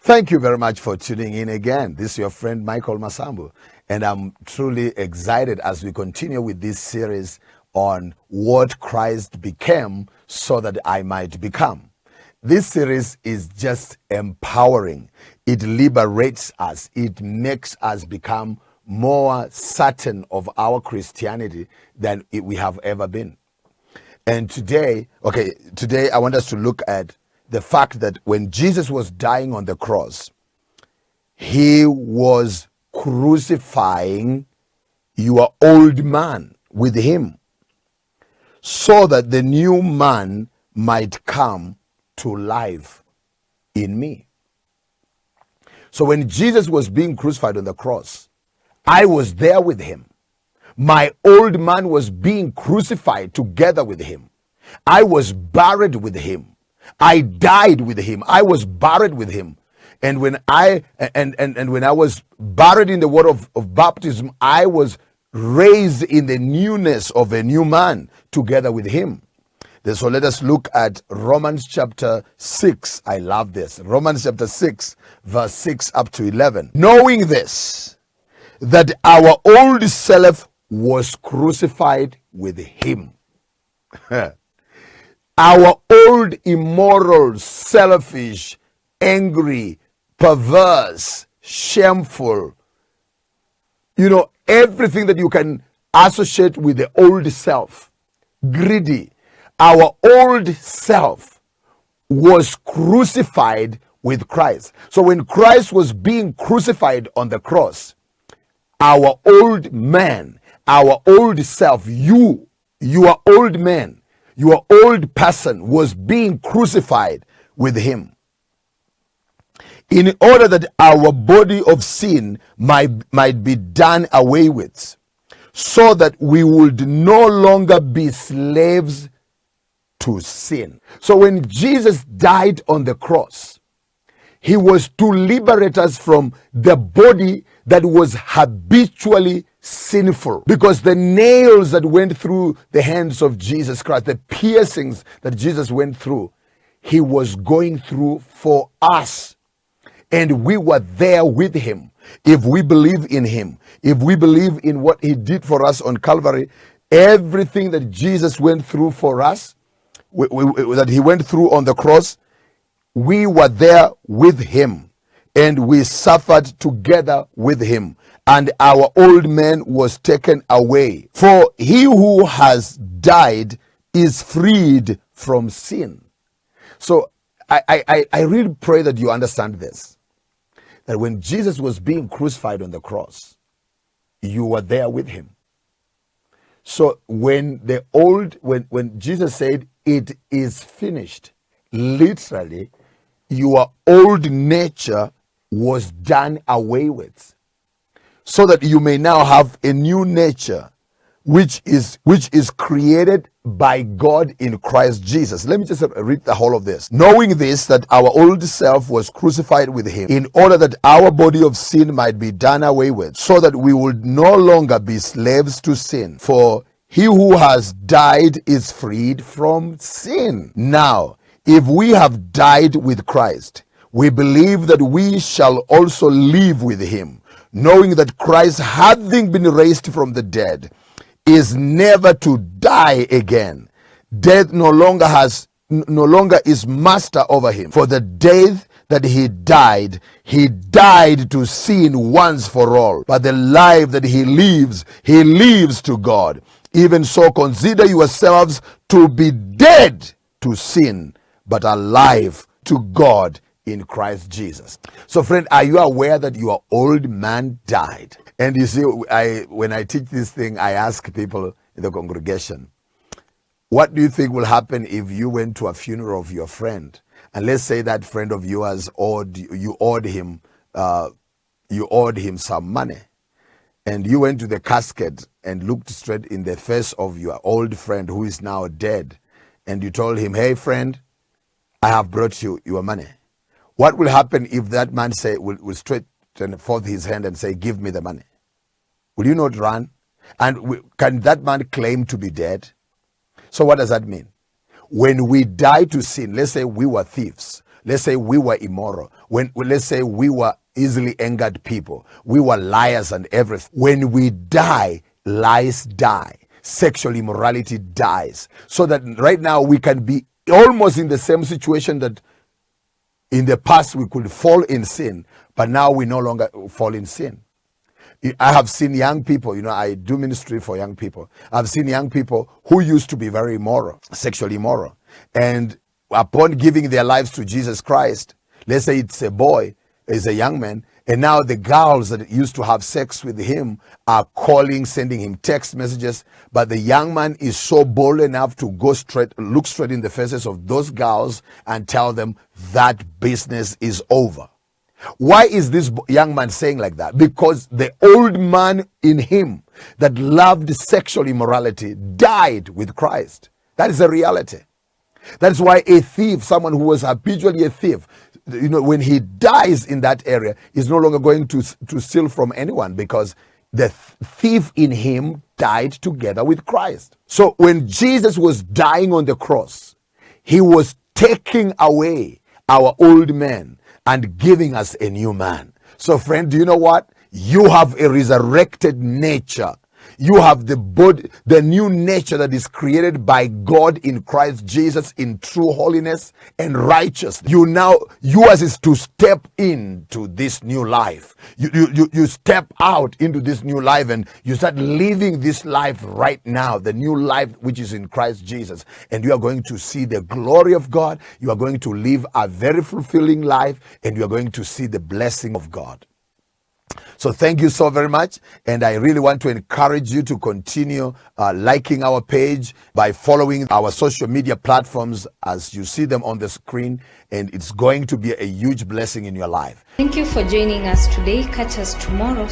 Thank you very much for tuning in again. This is your friend Michael Masambu, and I'm truly excited as we continue with this series on what Christ became so that I might become. This series is just empowering. It liberates us. It makes us become more certain of our Christianity than we have ever been. And today I want us to look at the fact that when Jesus was dying on the cross, he was crucifying your old man with him so that the new man might come to life in me. So when Jesus was being crucified on the cross, I was there with him. My old man was being crucified together with him. I was buried with him. I died with him. I was buried with him. And when I was buried in the water of baptism, I was raised in the newness of a new man together with him. So let us look at Romans chapter 6. I love this. Romans chapter 6, verse 6 up to 11. Knowing this, that our old self was crucified with him. Our old, immoral, selfish, angry, perverse, shameful, everything that you can associate with the old self, greedy. Our old self was crucified with Christ. So when Christ was being crucified on the cross, our old man, our old self, your old man, your old person was being crucified with him, in order that our body of sin might be done away with, so that we would no longer be slaves to sin. So when Jesus died on the cross, he was to liberate us from the body that was habitually sinful, because the nails that went through the hands of Jesus Christ, the piercings that Jesus went through, he was going through for us, and we were there with him. If we believe in him, if we believe in what he did for us on Calvary, everything that Jesus went through for us, that he went through on the cross, we were there with him, and we suffered together with him, and our old man was taken away. For he who has died is freed from sin. So I really pray that you understand this, that when Jesus was being crucified on the cross, you were there with him. So when Jesus said, "It is finished," literally, your old nature was done away with, so that you may now have a new nature, which is created by God in Christ Jesus. Let me just read the whole of this. Knowing this, that our old self was crucified with him, in order that our body of sin might be done away with, so that we would no longer be slaves to sin. For he who has died is freed from sin. Now, if we have died with Christ, we believe that we shall also live with him, knowing that Christ, having been raised from the dead, is never to die again. Death no longer is master over him. For the death that he died to sin once for all. But the life that he lives to God. Even so, consider yourselves to be dead to sin, but alive to God in Christ Jesus. So friend, are you aware that your old man died? And you see, when I teach this thing, I ask people in the congregation, what do you think will happen if you went to a funeral of your friend, and let's say that friend of yours you owed him some money, and you went to the casket and looked straight in the face of your old friend who is now dead, and you told him, "Hey friend, I have brought you your money." What will happen if that man will straighten forth his hand and say, "Give me the money"? Will you not run? And can that man claim to be dead? So what does that mean? When we die to sin, let's say we were thieves. let's say we were immoral, when let's say we were easily angered people, we were liars and everything. When we die, lies die, sexual immorality dies. So that right now we can be almost in the same situation that in the past we could fall in sin, but now we no longer fall in sin. I have seen young people, I do ministry for young people. I've seen young people who used to be very immoral, sexually immoral. And upon giving their lives to Jesus Christ, let's say it's a boy, is a young man, and now the girls that used to have sex with him are calling, sending him text messages, but the young man is so bold enough to look straight in the faces of those girls and tell them that business is over. Why is this young man saying like that? Because the old man in him that loved sexual immorality died with Christ. That is a reality. That's why a thief, someone who was habitually a thief, when he dies in that area, he's no longer going to steal from anyone, because the thief in him died together with Christ. So when Jesus was dying on the cross, he was taking away our old man and giving us a new man. So friend, do you know what? You have a resurrected nature. You have the body, the new nature that is created by God in Christ Jesus in true holiness and righteousness. Yours is to step into this new life. You step out into this new life and you start living this life right now, the new life which is in Christ Jesus. And you are going to see the glory of God. You are going to live a very fulfilling life, and you are going to see the blessing of God. So thank you so very much, and I really want to encourage you to continue liking our page by following our social media platforms as you see them on the screen, and it's going to be a huge blessing in your life. Thank you for joining us today. Catch us tomorrow.